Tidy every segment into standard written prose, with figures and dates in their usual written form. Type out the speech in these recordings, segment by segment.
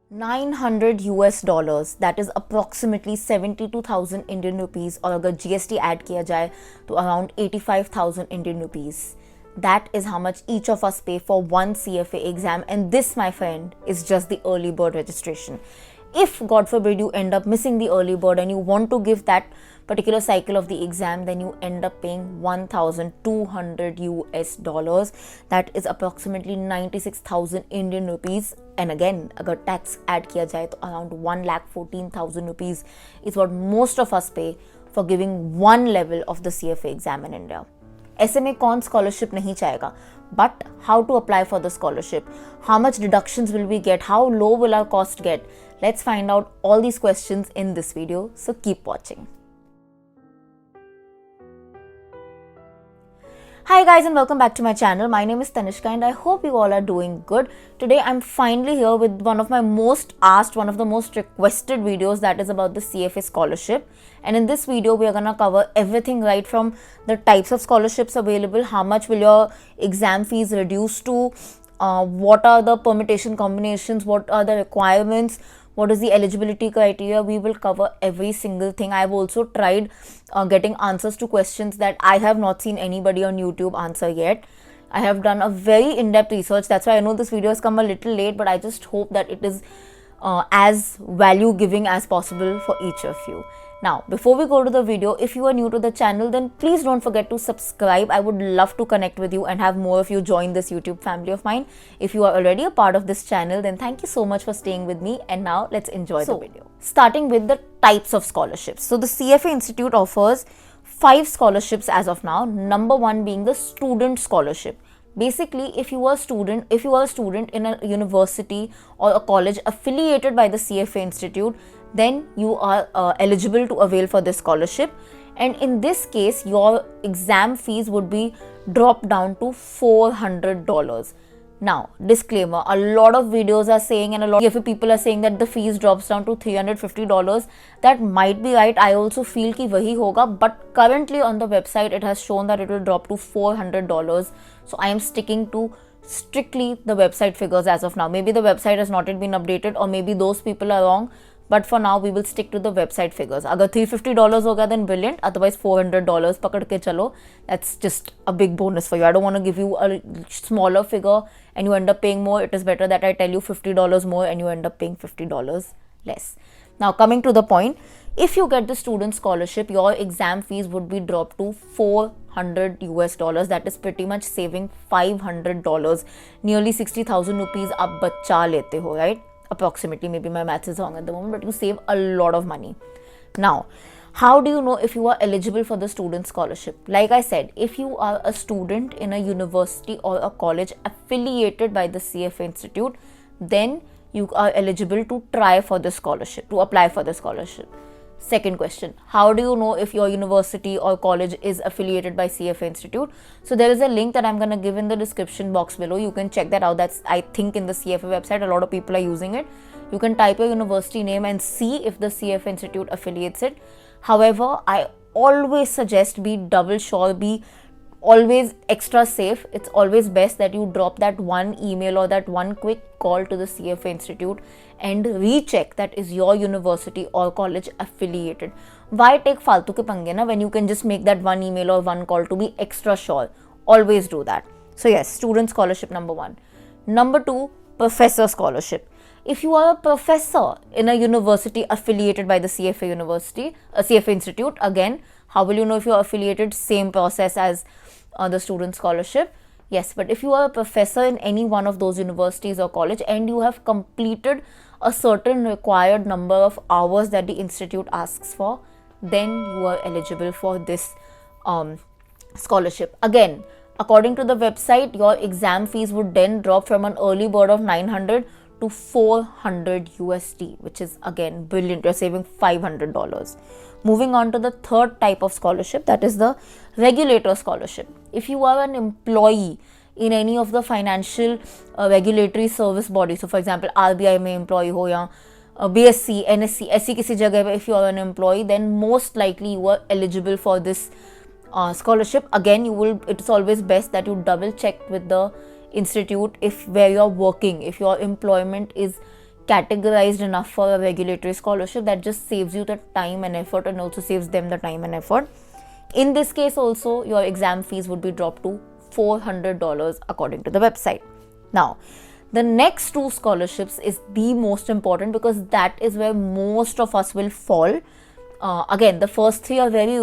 900 US dollars, that is approximately 72,000 Indian rupees, और अगर GST add किया जाए तो around 85,000 Indian rupees. That is how much each of us pay for one CFA exam, and this, my friend, is just the early bird registration. If God forbid you end up missing the early bird and you want to give that particular cycle of the exam, then you end up paying 1,200 US dollars. That is approximately 96,000 Indian rupees. And again, agar tax add kiya jaye to around 1,14,000 rupees is what most of us pay for giving one level of the CFA exam in India. ऐसे में कौन scholarship नहीं चाहेगा, but how to apply for the scholarship, how much deductions will we get, how low will our cost get? Let's find out all these questions in this video, so keep watching. Hi guys, and welcome back to my channel. My name is Tanishka and I hope you all are doing good. Today I'm finally here with one of my most asked, one of the most requested videos, that is about the CFA scholarship. And in this video we are gonna cover everything, right from the types of scholarships available, how much will your exam fees reduce to, what are the permutation combinations, what are the requirements, what is the eligibility criteria. We will cover every single thing. I've also tried getting answers to questions that I have not seen anybody on YouTube answer yet. I have done a very in-depth research. That's why I know this video has come a little late, but I just hope that it is as value giving as possible for each of you. Now, before we go to the video, if you are new to the channel, then please don't forget to subscribe. I would love to connect with you and have more of you join this YouTube family of mine. If you are already a part of this channel, then thank you so much for staying with me. And now let's enjoy the video. Starting with the types of scholarships. So the CFA Institute offers 5 scholarships as of now. Number 1 being the student scholarship. Basically, if you are a student in a university or a college affiliated by the CFA Institute, then you are eligible to avail for this scholarship. And in this case, your exam fees would be dropped down to $400. Now, disclaimer, a lot of videos are saying and a lot of people are saying that the fees drops down to $350. That might be right. I also feel ki wahi hoga, but currently on the website it has shown that it will drop to $400. So I am sticking to strictly the website figures as of now. Maybe the website has not yet been updated, or maybe those people are wrong. But for now, we will stick to the website figures. Agar $350 hoga, then brilliant. Otherwise, $400 pakad ke chalo. That's just a big bonus for you. I don't want to give you a smaller figure and you end up paying more. It is better that I tell you $50 more and you end up paying $50 less. Now, coming to the point, if you get the student scholarship, your exam fees would be dropped to $400 US. That is pretty much saving $500. Nearly 60,000 rupees aap bacha lete ho, right? Approximately, maybe my maths is wrong at the moment, but you save a lot of money. Now, how do you know if you are eligible for the student scholarship? Like I said, if you are a student in a university or a college affiliated by the CFA Institute, then you are eligible to try for the scholarship, to apply for the scholarship. Second question, how do you know if your university or college is affiliated by CFA Institute? So there is a link that I'm going to give in the description box below. You can check that out. That's, I think, in the CFA website. A lot of people are using it. You can type your university name and see if the CFA Institute affiliates it. However, I always suggest be double sure, be always extra safe. It's always best that you drop that one email or that one quick call to the CFA Institute and recheck that is your university or college affiliated. Why take faltu ke pange na when you can just make that one email or one call to be extra sure? Always do that. So yes, student scholarship number 1. Number 2, professor scholarship. If you are a professor in a university affiliated by the CFA Institute, again, how will you know if you are affiliated? Same process as the student scholarship. Yes, but if you are a professor in any one of those universities or college and you have completed a certain required number of hours that the institute asks for, then you are eligible for this scholarship. Again, according to the website, your exam fees would then drop from an early bird of 900 to 400 USD, which is again brilliant. You're saving $500. Moving on to the third type of scholarship, that is the regulator scholarship. If you are an employee in any of the financial regulatory service bodies, so for example RBI mein employee ho ya BSc, NSC, SC kisi jagah pe, if you are an employee, then most likely you are eligible for this scholarship. Again, it's always best that you double check with the institute if where you're working, if your employment is categorized enough for a regulatory scholarship. That just saves you the time and effort, and also saves them the time and effort. In this case also, your exam fees would be dropped to $400 according to the website. Now, the next two scholarships is the most important, because that is where most of us will fall. Again, the first three are very,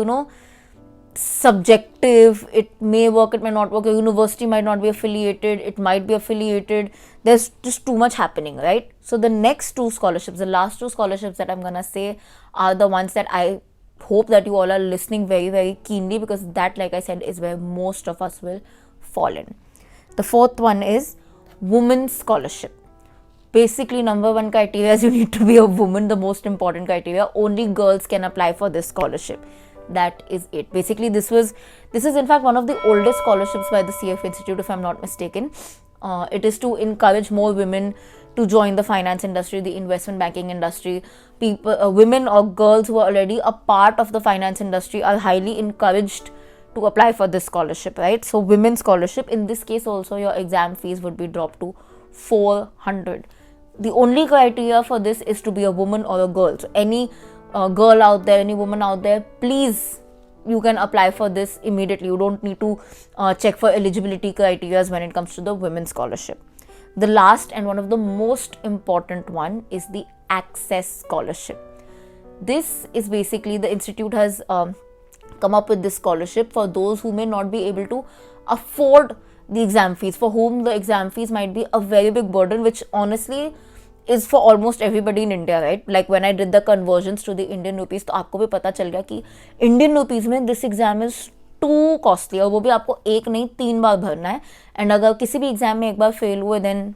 subjective. It may work, it may not work. A university might not be affiliated, it might be affiliated. There's just too much happening, right? So the next two scholarships, the last two scholarships that I'm gonna say, are the ones that I hope that you all are listening very, very keenly, because that, like I said, is where most of us will fall in. The fourth one is women's scholarship. Basically, number one criteria is you need to be a woman, the most important criteria. Only girls can apply for this scholarship. That is it. Basically, this is in fact one of the oldest scholarships by the CFA Institute, if I'm not mistaken. It is to encourage more women to join the finance industry, the investment banking industry. People, women or girls who are already a part of the finance industry are highly encouraged to apply for this scholarship, right? So women's scholarship, in this case also, your exam fees would be dropped to $400. The only criteria for this is to be a woman or a girl. So any girl out there, any woman out there, please, you can apply for this immediately. You don't need to check for eligibility criteria when it comes to the women's scholarship. The last and one of the most important one is the access scholarship. This is basically, the institute has come up with this scholarship for those who may not be able to afford the exam fees, for whom the exam fees might be a very big burden, which honestly is for almost everybody in India, right? Like when I did the conversions to the Indian rupees, तो आपको भी पता चल गया कि Indian rupees में this exam is too costly, और वो भी आपको एक नहीं 3 बार भरना है. एंड अगर किसी भी एग्जाम में एक बार फेल हुए, then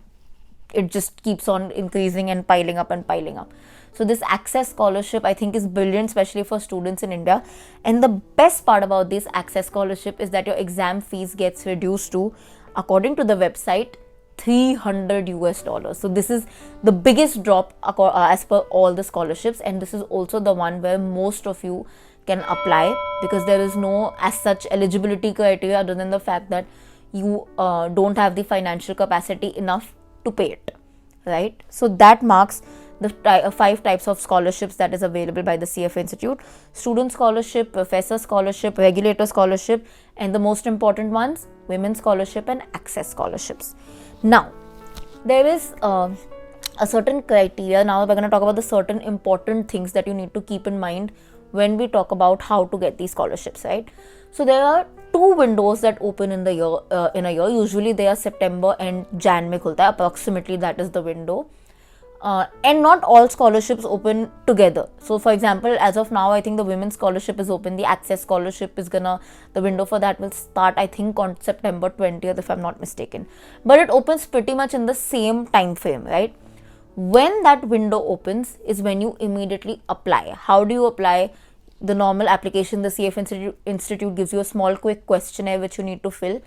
it just keeps on increasing and piling up and piling up. So this access scholarship, I think, is brilliant, especially for students in India. And the best part about this access scholarship is that your exam fees gets reduced to, according to the website, $300. So this is the biggest drop as per all the scholarships, and this is also the one where most of you can apply, because there is no as such eligibility criteria other than the fact that you don't have the financial capacity enough to pay it, right? So that marks the 5 types of scholarships that is available by the CFA Institute: student scholarship, professor scholarship, regulator scholarship, and the most important ones, women's scholarship and access scholarships. Now, there is a certain criteria. Now we're going to talk about the certain important things that you need to keep in mind when we talk about how to get these scholarships, right? So there are 2 windows that open in the year, in a year. Usually they are September and Jan mein khulta hai, approximately that is the window. And not all scholarships open together. So for example, as of now, I think the women's scholarship is open. The access scholarship is the window for that will start, I think, on September 20th, if I'm not mistaken. But it opens pretty much in the same time frame, right? When that window opens is when you immediately apply. How do you apply? The normal application, the CFA Institute gives you a small quick questionnaire which you need to fill,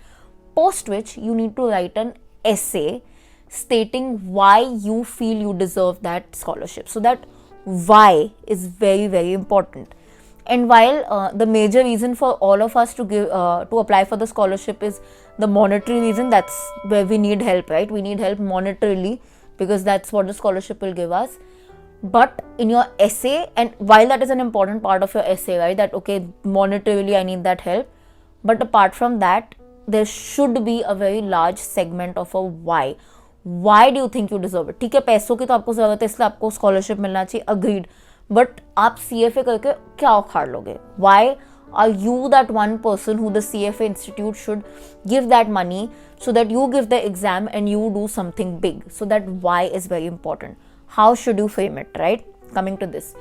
post which you need to write an essay stating why you feel you deserve that scholarship. So that why is very, very important. And while the major reason for all of us to apply for the scholarship is the monetary reason, that's where we need help, right? We need help monetarily, because that's what the scholarship will give us. But in your essay, and while that is an important part of your essay, right, that okay, monetarily I need that help, but apart from that, there should be a very large segment of a why. Why do you think you deserve it? ठीक है, पैसों की तो आपको ज़रूरत है, इसलिए आपको स्कॉलरशिप मिलना चाहिए, agreed. But आप CFA करके क्या उखाड़ लोगे? Why are you that one person who the CFA Institute should give that money so that you give the exam and you do something big? So that why is very important. How should you frame it, right? Coming to this.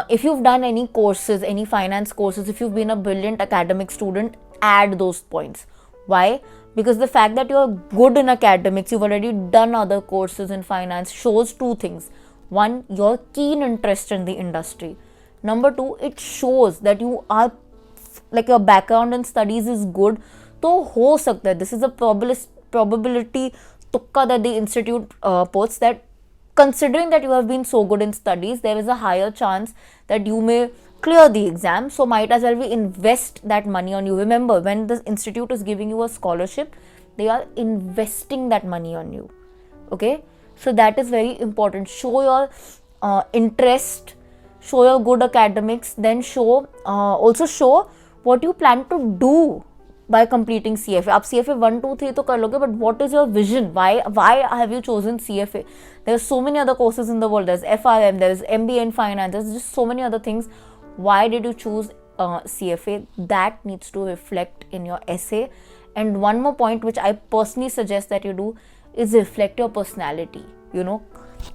If you've done any courses, any finance courses, if you've been a brilliant academic student, add those points. Why? Because the fact that you're good in academics, you've already done other courses in finance, shows 2 things. One, your keen interest in the industry. Number 2, it shows that you are, like, your background in studies is good. So ho sakta hai. This is a probability tukka that the institute puts, that considering that you have been so good in studies, there is a higher chance that you may clear the exam, so might as well we invest that money on you. Remember, when the institute is giving you a scholarship, they are investing that money on you, okay? So that is very important. Show your interest, show your good academics, then also show what you plan to do by completing CFA. आप CFA 1, 2, 3 तो कर लोगे, but what is your vision? Why have you chosen CFA? There are so many other courses in the world. There's FRM, there is MBA in finance, there's just so many other things. Why did you choose CFA? That needs to reflect in your essay. And one more point which I personally suggest that you do is reflect your personality.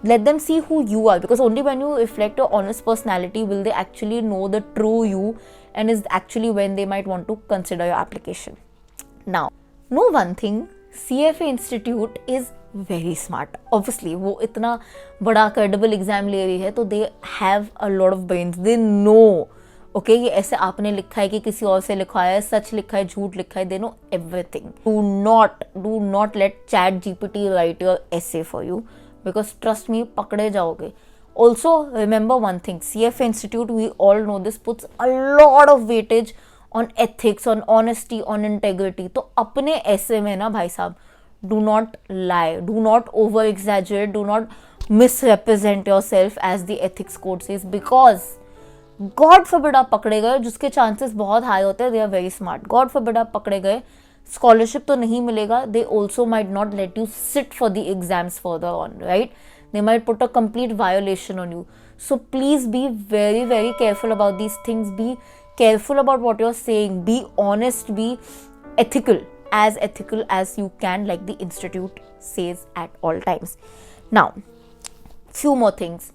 Let them see who you are, because only when you reflect your honest personality will they actually know the true you, and is actually when they might want to consider your application. Now, know one thing, CFA Institute is very smart. Obviously, वो इतना बड़ा credible exam ले रही है, तो they have a lot of brains. They know, okay, ये ऐसे आपने लिखा है कि किसी और से लिखा है, सच लिखा है, झूठ लिखा है. They know everything. Do not let ChatGPT write your essay for you, because trust me, पकड़े जाओगे. Also, remember one thing, CFA Institute, we all know this, puts a lot of weightage on ethics, on honesty, on integrity. तो अपने essay में ना भाई साहब, do not lie, do not over exaggerate, do not misrepresent yourself as the ethics code says, because God forbid आप पकड़े गए, जिसके chances बहुत high होते हैं, they are very smart. God forbid आप पकड़े गए, scholarship तो नहीं मिलेगा, they also might not let you sit for the exams further on, right? They might put a complete violation on you. So please be very, very careful about these things. Be careful about what you're saying. Be honest, be ethical as you can, like the institute says at all times. Now, few more things.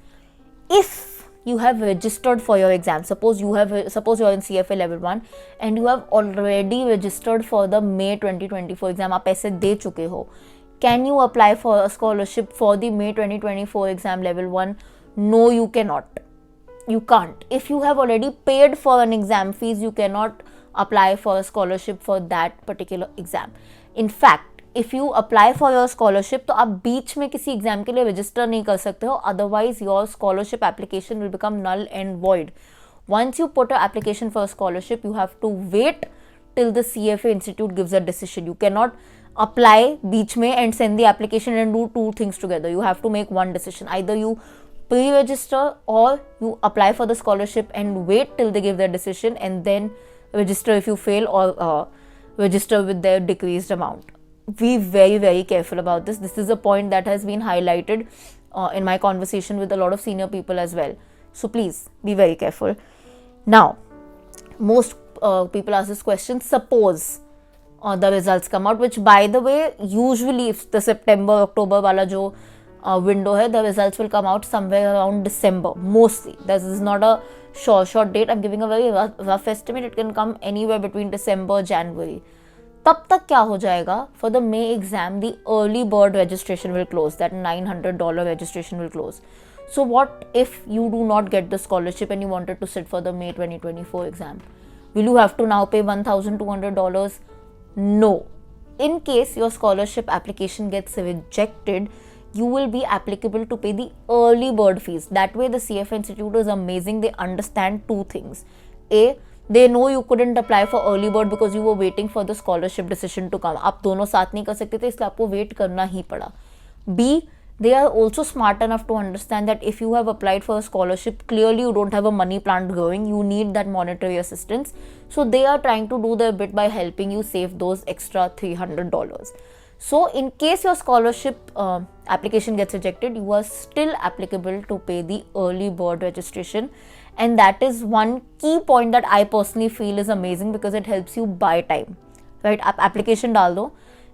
If you have registered for your exam, suppose you're in CFA level 1 and you have already registered for the May 2024 exam, आप पैसे दे चुके हो, can you apply for a scholarship for the May 2024 exam level 1? No, you cannot. You can't. If you have already paid for an exam fees, you cannot apply for a scholarship for that particular exam. In fact, if you apply for your scholarship, तो आप बीच में किसी exam के लिए register नहीं कर सकते हो, otherwise your scholarship application will become null and void. Once you put an application for a scholarship, you have to wait till the CFA Institute gives a decision. You cannot apply beach mein and send the application and do two things together. You have to make one decision. Either you pre-register or you apply for the scholarship and wait till they give their decision and then register if you fail, or register with their decreased amount. Be very, very careful about this. This is a point that has been highlighted in my conversation with a lot of senior people as well. So please be very careful. Now, most people ask this question, suppose the results come out, which by the way, usually if the September, October wala jo window hai, the results will come out somewhere around December, mostly. This is not a short date. I'm giving a very rough estimate. It can come anywhere between December, January. तब तक क्या हो जाएगा? For the May exam, the early bird registration will close. That $900 registration will close. So what if you do not get the scholarship and you wanted to sit for the May 2024 exam? Will you have to now pay $1,200? No. In case your scholarship application gets rejected, you will be applicable to pay the early bird fees. That way the CFA Institute is amazing. They understand two things. A, they know you couldn't apply for early bird because you were waiting for the scholarship decision to come. आप दोनों साथ नहीं कर सकते थे, इसलिए आपको wait करना ही पड़ा. B, they are also smart enough to understand that if you have applied for a scholarship, clearly you don't have a money plant growing, you need that monetary assistance. So they are trying to do their bit by helping you save those extra $300. So in case your scholarship application gets rejected, you are still applicable to pay the early bird registration. And that is one key point that I personally feel is amazing because it helps you buy time, right? आप application डाल दो,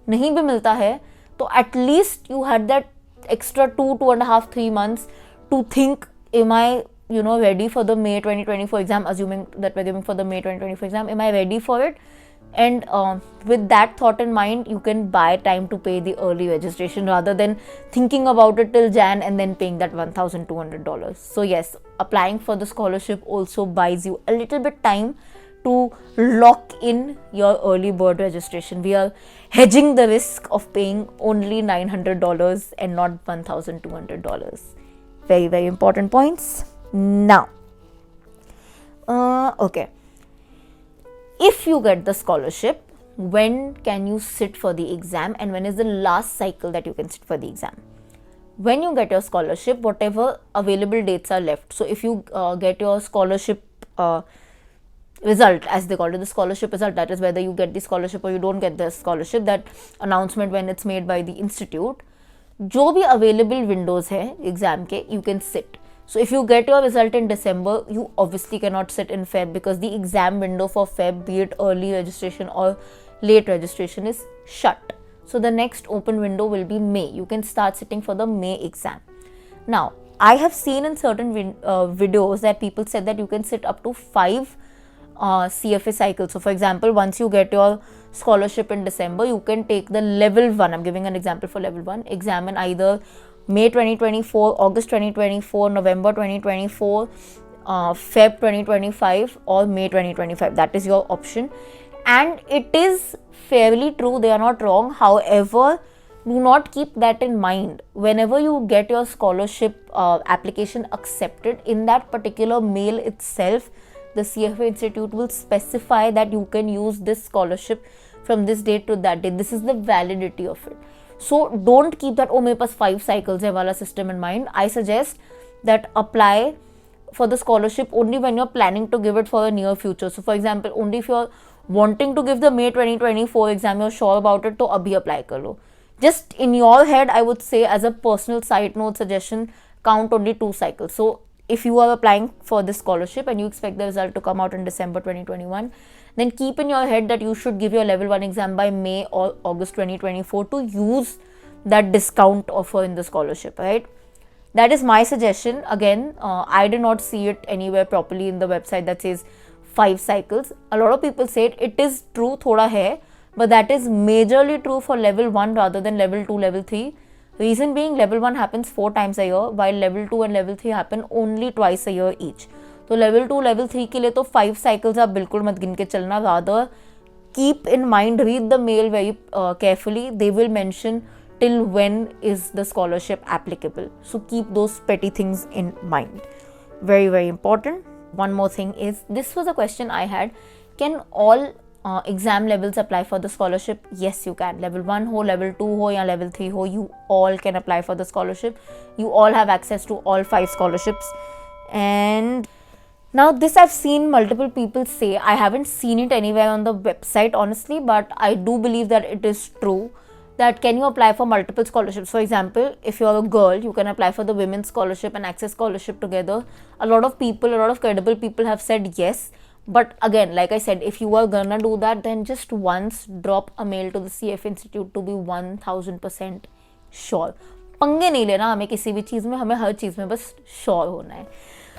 नहीं भी मिलता है, तो at least you had that extra 2.5, 3 months to think, am I ready for the May 2024 exam, assuming that we're giving for the May 2024 exam, am I ready for it? And with that thought in mind, you can buy time to pay the early registration rather than thinking about it till Jan and then paying that $1,200. So yes, applying for the scholarship also buys you a little bit time to lock in your early bird registration. We are hedging the risk of paying only $900 and not $1,200. Very, very important points. Now, okay. If you get the scholarship, when can you sit for the exam and when is the last cycle that you can sit for the exam? when you get your scholarship, whatever available dates are left. So if you get your scholarship result, as they call it, the scholarship result, that is whether you get the scholarship or you don't get the scholarship, that announcement when it's made by the institute, जो भी available windows है exam के, you can sit. So if you get your result in December, you obviously cannot sit in Feb, because the exam window for Feb, be it early registration or late registration, is shut. So the next open window will be May. You can start sitting for the May exam. Now, I have seen in certain videos that people said that you can sit up to 5 CFA cycles. So for example, once you get your scholarship in December, you can take the level 1, I'm giving an example for level 1, exam in either May 2024, August 2024, November 2024, Feb 2025 or May 2025. That is your option. And it is fairly true, they are not wrong. However, do not keep that in mind. Whenever you get your scholarship application accepted, in that particular mail itself, the CFA Institute will specify that you can use this scholarship from this date to that date. This is the validity of it. So don't keep that, oh, मेरे पास 5 cycles है वाला system in mind. I suggest that apply for the scholarship only when you're planning to give it for the near future. So for example, only if you're wanting to give the May 2024 exam, you're sure about it, तो अभी apply कर लो. Just in your head, I would say, as a personal side note suggestion, count only 2 cycles. So if you are applying for this scholarship and you expect the result to come out in December 2021, then keep in your head that you should give your level 1 exam by May or August 2024 to use that discount offer in the scholarship, right? That is my suggestion. Again, I did not see it anywhere properly in the website that says 5 cycles. A lot of people say it is true, thoda hai, but that is majorly true for level 1 rather than level 2, level 3. Reason being, level 1 happens 4 times a year, while level 2 and level 3 happen only twice a year each. तो level 2, level 3 के लिए तो 5 cycles आप बिल्कुल मत गिन के चलना. Rather, keep in mind, read the mail very carefully. They will mention till when is the scholarship applicable. So keep those petty things in mind. Very, very important. One more thing is, this was a question I had. Can all exam levels apply for the scholarship? Yes, you can. Level 1 ho, level 2 ho, या level 3 ho, you all can apply for the scholarship. You all have access to all 5 scholarships. And now this I've seen multiple people say. I haven't seen it anywhere on the website, honestly, but I do believe that it is true. That can you apply for multiple scholarships? For example, if you're a girl, you can apply for the women's scholarship and access scholarship together. A lot of people, a lot of credible people have said yes. But again, like I said, if you are gonna do that, then just once drop a mail to the CF Institute to be 1000% sure. पंगे नहीं लेना हमें किसी भी चीज़ में, हमें हर चीज़ में बस sure होना है.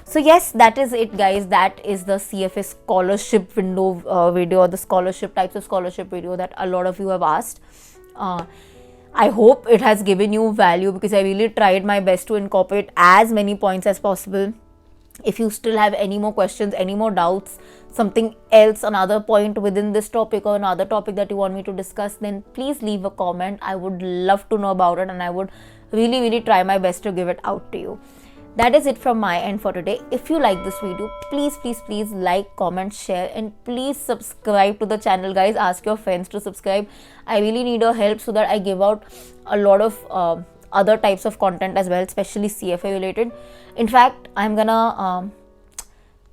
So yes, that is it, guys. That is the CFA scholarship window video, or the scholarship types of scholarship video that a lot of you have asked. I hope it has given you value, because I really tried my best to incorporate as many points as possible. If you still have any more questions, any more doubts, something else, another point within this topic or another topic that you want me to discuss, then please leave a comment. I would love to know about it, and I would really try my best to give it out to you. That is it from my end for today. If you like this video, please like, comment, share, and please subscribe to the channel, guys. Ask your friends to subscribe. I really need your help so that I give out a lot of other types of content as well, especially CFA related. In fact, I'm gonna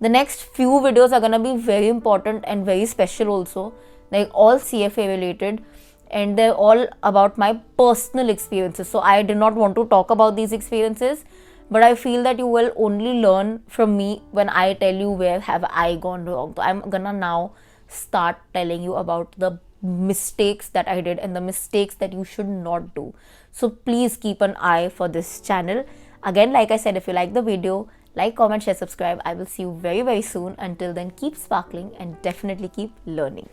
the next few videos are gonna be very important and very special also, like all CFA related, and they're all about my personal experiences. So I did not want to talk about these experiences, but I feel that you will only learn from me when I tell you where have I gone wrong. So I'm gonna now start telling you about the mistakes that I did and the mistakes that you should not do. So please keep an eye for this channel. Again, like I said, if you like the video, like, comment, share, subscribe. I will see you very soon. Until then, keep sparkling and definitely keep learning.